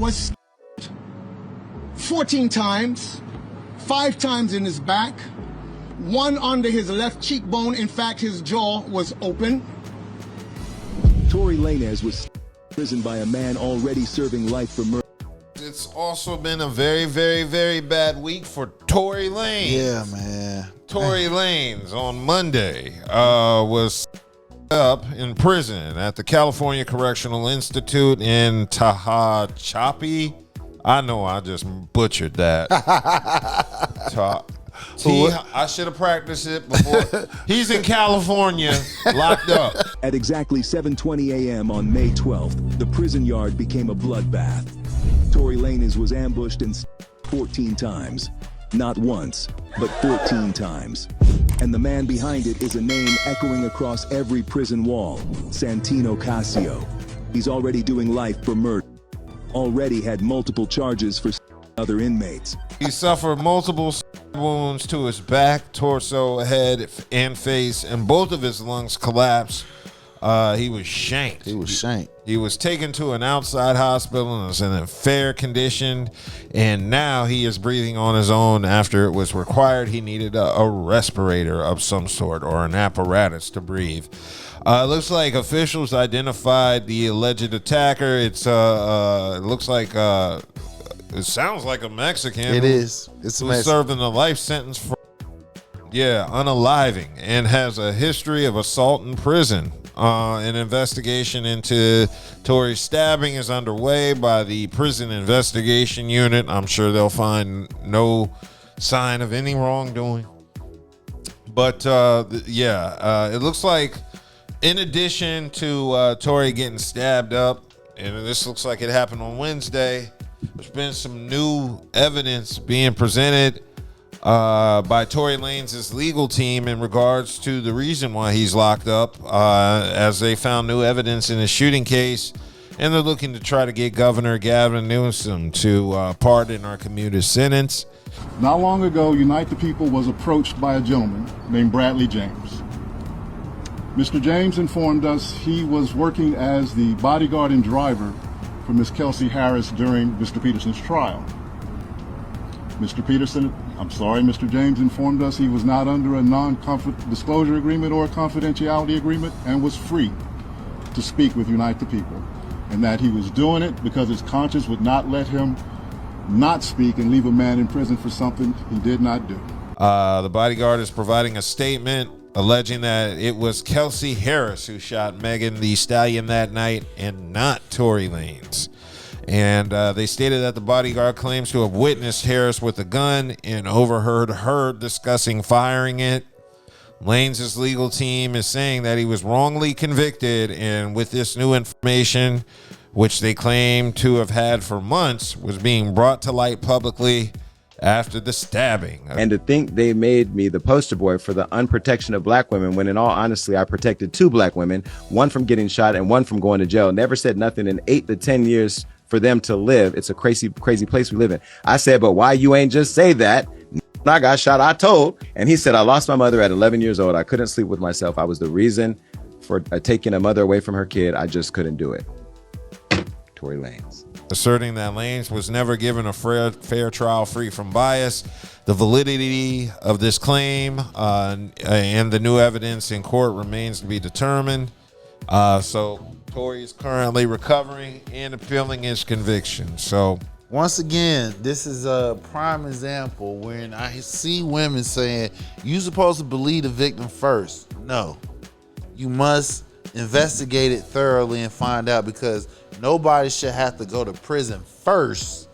was 14 times, 5 times in his back, 1 under his left cheekbone. In fact, his jaw was open. Tory Lanez was imprisoned by a man already serving life for murder. It's also been a very, very, very bad week for Tory Lanez. Yeah, man. Tory Lanez on Monday was up in prison at the California Correctional Institute in Tehachapi. I know I just butchered that. I should have practiced it before. He's in California, locked up. At exactly 7:20 a.m. on May 12th, the prison yard became a bloodbath. Tory Lanez was ambushed and 14 times. Not once, but 14 times. And the man behind it is a name echoing across every prison wall: Santino Casio. He's already doing life for murder. Already had multiple charges for other inmates. He suffered multiple wounds to his back, torso, head, and face, and both of his lungs collapsed. He was shanked. He was taken to an outside hospital and was in a fair condition, and now he is breathing on his own after it was required. He needed a respirator of some sort or an apparatus to breathe. It looks like officials identified the alleged attacker. It looks like it sounds like a Mexican. It is. It's a Mexican. Serving a life sentence for unaliving and has a history of assault in prison. An investigation into Tory's stabbing is underway by the Prison Investigation Unit. I'm sure they'll find no sign of any wrongdoing. But it looks like in addition to Tory getting stabbed up, and this looks like it happened on Wednesday, there's been some new evidence being presented by Tory Lanez's legal team in regards to the reason why he's locked up, as they found new evidence in his shooting case, and they're looking to try to get Governor Gavin Newsom to pardon or commute his sentence. Not long ago, Unite the People was approached by a gentleman named Bradley James. Mr. James informed us he was working as the bodyguard and driver for Ms. Kelsey Harris during Mr. Peterson's trial. Mr. James informed us he was not under a non-disclosure agreement or a confidentiality agreement and was free to speak with Unite the People, and that he was doing it because his conscience would not let him not speak and leave a man in prison for something he did not do. The bodyguard is providing a statement alleging that it was Kelsey Harris who shot Megan Thee Stallion that night and not Tory Lanez. And they stated that the bodyguard claims to have witnessed Harris with a gun and overheard her discussing firing it. Lanez's legal team is saying that he was wrongly convicted, and with this new information, which they claim to have had for months, was being brought to light publicly after the stabbing. And to think they made me the poster boy for the unprotection of black women, when in all honesty, I protected 2 black women, one from getting shot and one from going to jail. Never said nothing in 8 to 10 years for them to live. It's a crazy, crazy place we live in. I said, but why you ain't just say that? I got shot, I told. And he said, I lost my mother at 11 years old. I couldn't sleep with myself. I was the reason for taking a mother away from her kid. I just couldn't do it. Tory Lanez. Asserting that Lanez was never given a fair trial free from bias. The validity of this claim and the new evidence in court remains to be determined. So Tory is currently recovering and appealing his conviction. So once again, this is a prime example when I see women saying, you supposed to believe the victim first. No, you must investigate it thoroughly and find out, because nobody should have to go to prison first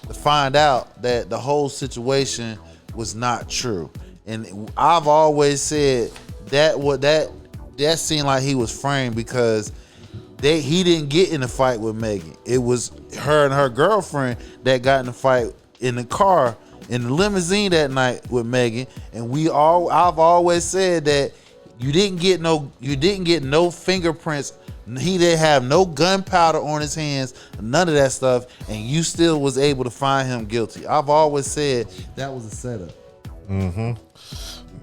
to find out that the whole situation was not true. And I've always said that seemed like he was framed, because he didn't get in a fight with Megan. It was her and her girlfriend that got in a fight in the car in the limousine that night with Megan. And I've always said that you didn't get no fingerprints. He didn't have no gunpowder on his hands, none of that stuff, and you still was able to find him guilty. I've always said that was a setup.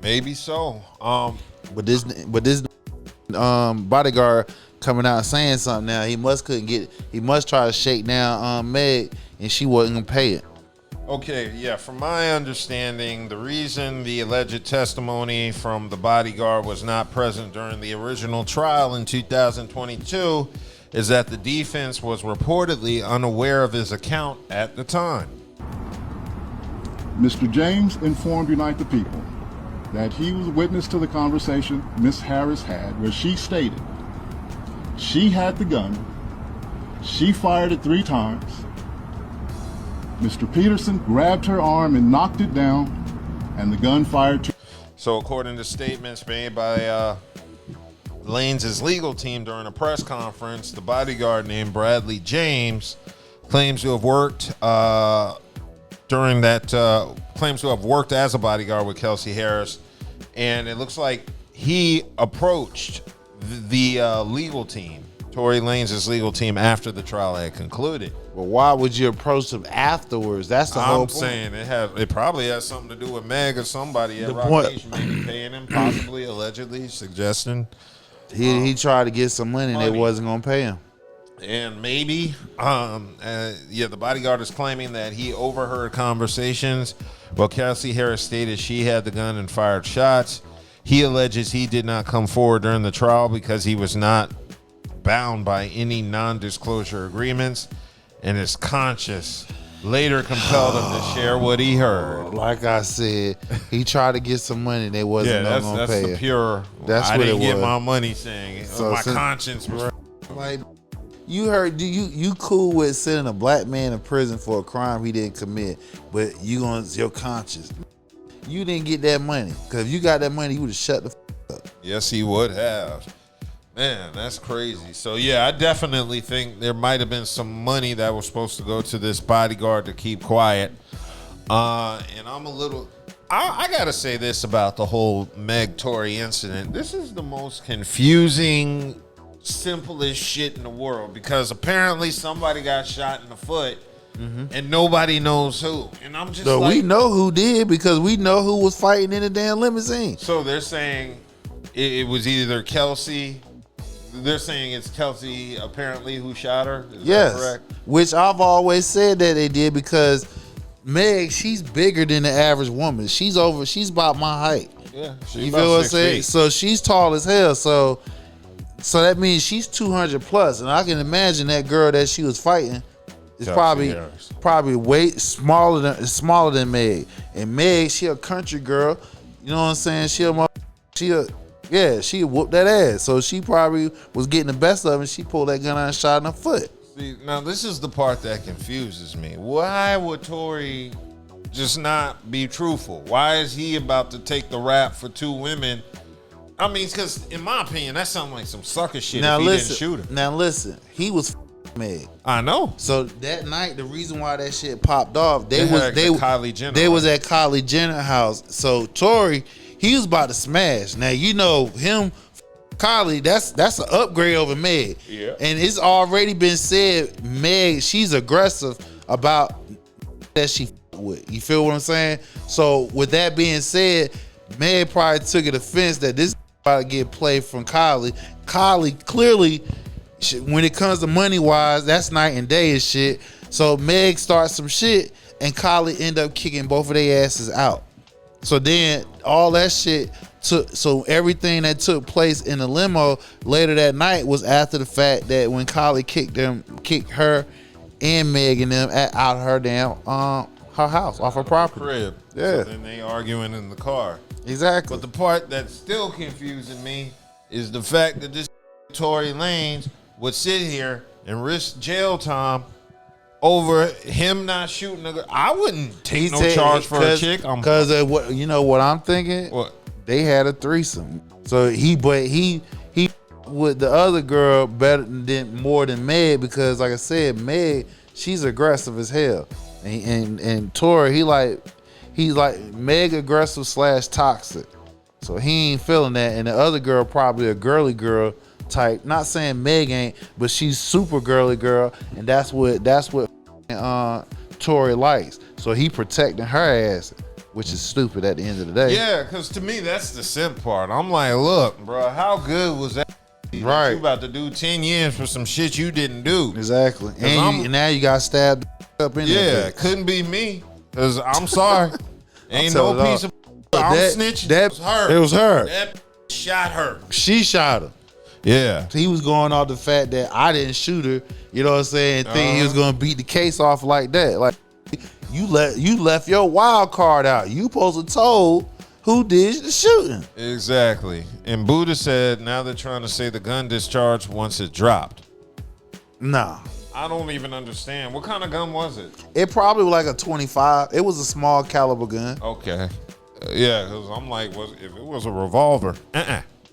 Maybe so. But this bodyguard coming out and saying something now. He must try to shake down Meg, and she wasn't gonna pay it. Okay, yeah, from my understanding, the reason the alleged testimony from the bodyguard was not present during the original trial in 2022 is that the defense was reportedly unaware of his account at the time. Mr. James informed Unite the People that he was witness to the conversation Ms. Harris had where she stated she had the gun, she fired it 3 times, Mr. Peterson grabbed her arm and knocked it down, and the gun fired 2. So according to statements made by Lanez's legal team during a press conference, the bodyguard named Bradley James claims to have worked claims to have worked as a bodyguard with Kelsey Harris, and it looks like he approached the legal team, Tory Lanez's legal team, after the trial had concluded. But why would you approach them afterwards? That's the whole point. I'm saying it probably has something to do with Meg or somebody at The Rock point- Nation maybe paying him, possibly, allegedly, suggesting. He tried to get some money and they wasn't gonna pay him. And maybe, the bodyguard is claiming that he overheard conversations while Kelsey Harris stated she had the gun and fired shots. He alleges he did not come forward during the trial because he was not bound by any non-disclosure agreements, and his conscience later compelled him to share what he heard. Like I said, he tried to get some money and they wasn't gonna that's pay the him. pure. That's I what didn't it get was. my money thing. So My since- conscience was. Like, you heard? You cool with sending a black man in prison for a crime he didn't commit, but your conscience. You didn't get that money, because if you got that money, you would have shut the up. Yes, he would have. Man, that's crazy. So yeah, I definitely think there might have been some money that was supposed to go to this bodyguard to keep quiet. And I'm a little. I gotta say this about the whole Meg Tory incident. This is the most confusing, simplest shit in the world, because apparently somebody got shot in the foot and nobody knows who. And I'm just So like, we know who did, because we know who was fighting in the damn limousine. so they're saying it was either Kelsey. They're saying it's Kelsey apparently who shot her. Is Yes, that correct? which I've always said that they did, because Meg, she's bigger than the average woman. She's about my height. Yeah. You feel what I'm saying? So she's tall as hell. So that means she's 200 plus, and I can imagine that girl that she was fighting is Kelsey Harris. probably way smaller than Meg. And Meg, she a country girl. You know what I'm saying? She whooped that ass. So she probably was getting the best of it, and she pulled that gun out and shot in her foot. See, now this is the part that confuses me. Why would Tory just not be truthful? Why is he about to take the rap for 2 women? I mean, because in my opinion, that sounds like some sucker shit Now if he listen, didn't shoot her. Now listen, he was Meg. I know. So that night, the reason why that shit popped off, They was at Kylie Jenner They house. was at Kylie Jenner house. So Tory, he was about to smash. Now you know him, Kylie. That's an upgrade over Meg. Yeah. And it's already been said, Meg, she's aggressive about that she with. You feel what I'm saying? So with that being said, Meg probably took it offense that this about to get played from Kylie. Kylie clearly, when it comes to money wise, that's night and day and shit. So Meg starts some shit, and Kylie end up kicking both of their asses out. So then all that shit so everything that took place in the limo later that night was after the fact that when Kylie kicked her and Meg and them out of her damn her house, off her property. Crib. Yeah. So then they arguing in the car. Exactly. But the part that's still confusing me is the fact that this Tory Lanez would sit here and risk jail time over him not shooting a girl. I wouldn't take no charge for a chick. Because what you know what I'm thinking? What? They had a threesome. So he with the other girl more than Meg, because like I said, Meg, she's aggressive as hell. And Tory, he's like Meg aggressive / toxic. So he ain't feeling that. And the other girl probably a girly girl type. Not saying Meg ain't, but she's super girly girl, and that's what Tory likes. So he protecting her ass, which is stupid at the end of the day. Yeah, because to me, that's the simp part. I'm like, look, bro, how good was that Right. You about to do 10 years for some shit you didn't do. Exactly. And now you got stabbed up in there. Yeah, couldn't be me. Cause I'm sorry. Ain't no piece of I'm snitching. That was her. It was her. That shot her. She shot her. Yeah. He was going off the fact that I didn't shoot her, you know what I'm saying, thinking he was gonna beat the case off like that. Like you left your wild card out. You supposed to told who did the shooting. Exactly. And Buddha said now they're trying to say the gun discharged once it dropped. Nah. I don't even understand. What kind of gun was it? It probably was like a 25. It was a small caliber gun. Okay. Yeah, because I'm like, if it was a revolver,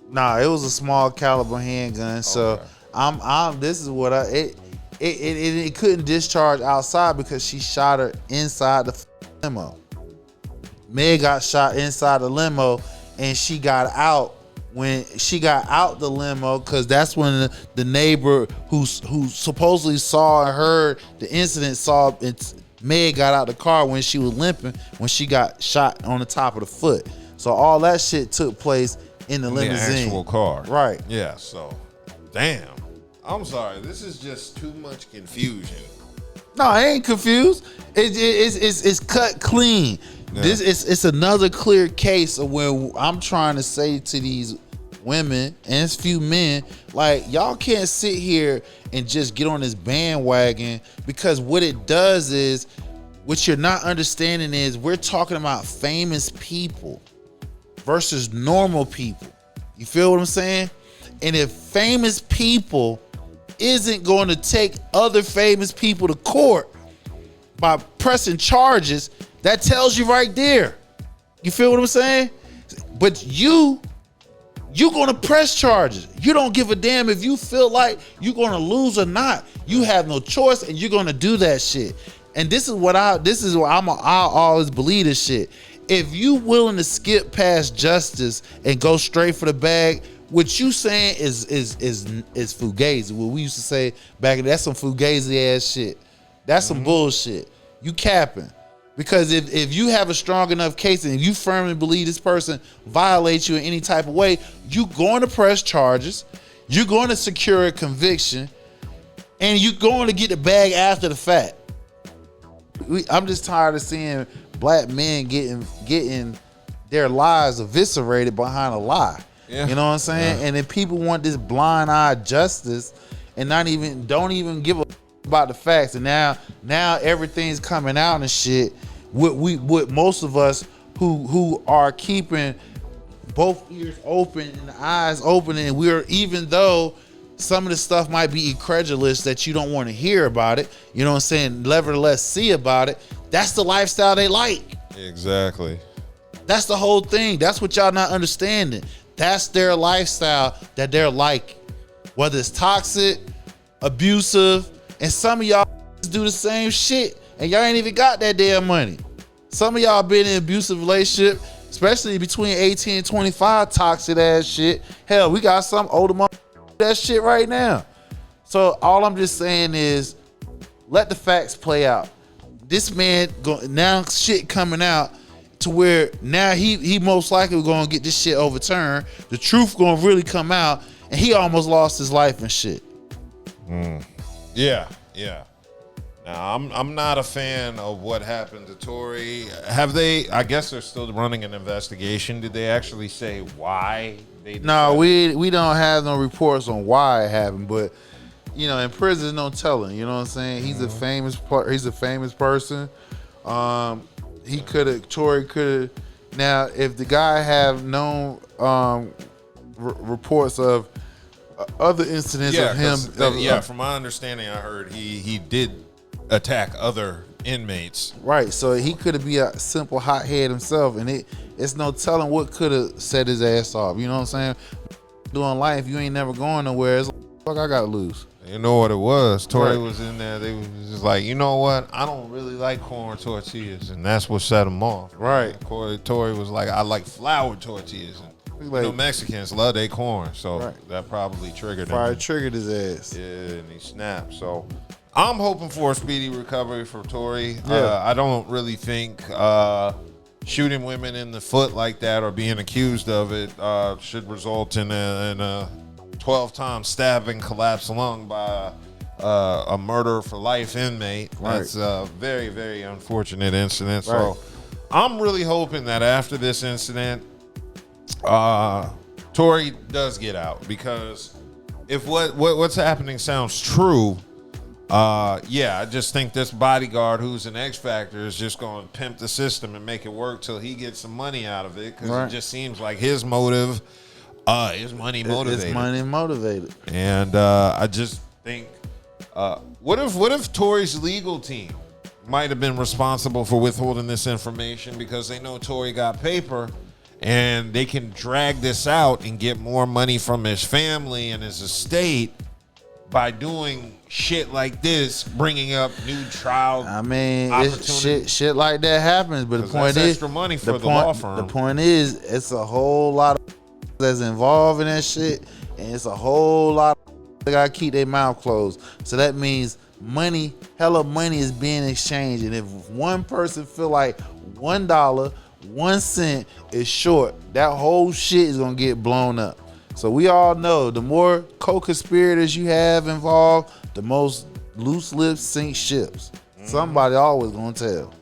Nah, it was a small caliber handgun. So Okay. I'm this is what it couldn't discharge outside because she shot her inside the limo. Meg got shot inside the limo and she got out when she got out the limo, because that's when the neighbor who supposedly saw and heard the incident saw it. Meg got out the car when she was limping when she got shot on the top of the foot. So all that shit took place in the limousine. The actual car. Right. Yeah, so, damn. I'm sorry. This is just too much confusion. No, I ain't confused. It's cut clean. Yeah. It's another clear case of where I'm trying to say to these women and a few men, like, y'all can't sit here and just get on this bandwagon, because what it does is, what you're not understanding is, we're talking about famous people versus normal people. You feel what I'm saying? And if famous people isn't going to take other famous people to court by pressing charges, that tells you right there. You feel what I'm saying? But you're gonna press charges. You don't give a damn if you feel like you're gonna lose or not. You have no choice, and you're gonna do that shit. And this is what I always believe this shit. If you willing to skip past justice and go straight for the bag, what you saying is fugazi. What we used to say back in, that's some fugazi ass shit. That's some bullshit. You capping. Because if you have a strong enough case and you firmly believe this person violates you in any type of way, you're going to press charges, you're going to secure a conviction, and you're going to get the bag after the fact. I'm just tired of seeing black men getting their lives eviscerated behind a lie. Yeah. You know what I'm saying? Yeah. And if people want this blind-eyed justice and don't even give a about the facts, and now everything's coming out and shit. What most of us who are keeping both ears open and the eyes open, and even though some of the stuff might be incredulous that you don't want to hear about it, you know what I'm saying, nevertheless see about it, that's the lifestyle they like. Exactly. That's the whole thing. That's what y'all not understanding. That's their lifestyle that they're like. Whether it's toxic, abusive, and some of y'all do the same shit, and y'all ain't even got that damn money. Some of y'all been in an abusive relationship, especially between 18 and 25, toxic ass shit. Hell, we got some older motherfuckers that shit right now. So all I'm just saying is, let the facts play out. This man now shit coming out to where now he most likely gonna get this shit overturned. The truth gonna really come out, and he almost lost his life and shit. Yeah. Now, I'm not a fan of what happened to Tory. Have they? I guess they're still running an investigation. Did they actually say why they did No, that? we don't have no reports on why it happened, but you know, in prison, no telling. You know what I'm saying? He's a famous person. Tory could have. Now, if the guy have known reports of other incidents of him, from my understanding, I heard he did attack other inmates. Right, so he could be a simple hothead himself, and it's no telling what could have set his ass off. You know what I'm saying? Doing life, you ain't never going nowhere. It's like, fuck, I gotta lose. You know what it was? Tory Right. was in there. They was just like, you know what? I don't really like corn tortillas, and that's what set him off. Right. Tory was like, I like flour tortillas. And, Like, Mexicans love their corn, so Right. that probably triggered him. probably triggered his ass. Yeah, and he snapped. So I'm hoping for a speedy recovery for Tory. Yeah. I don't really think shooting women in the foot like that or being accused of it should result in a 12-time stabbing, collapsed lung by a murder for life inmate. Right. That's a very, very unfortunate incident. So I'm really hoping that after this incident, Tory does get out, because if what's happening sounds true, I just think this bodyguard who's an X Factor is just going to pimp the system and make it work till he gets some money out of it, because it just seems like his motive is money motivated. It's money motivated. And I just think, what if Tory's legal team might have been responsible for withholding this information because they know Tory got paper, and they can drag this out and get more money from his family and his estate by doing shit like this, bringing up new trial. I mean, shit like that happens. But the point is, extra money for the law firm. The point is, it's a whole lot of that's involved in that shit, and it's a whole lot of they gotta keep their mouth closed. So that means money, hella money is being exchanged, and if one person feel like $1, 1 cent is short, that whole shit is gonna get blown up. So we all know the more co-conspirators you have involved, the most loose lips sink ships. Somebody always gonna tell.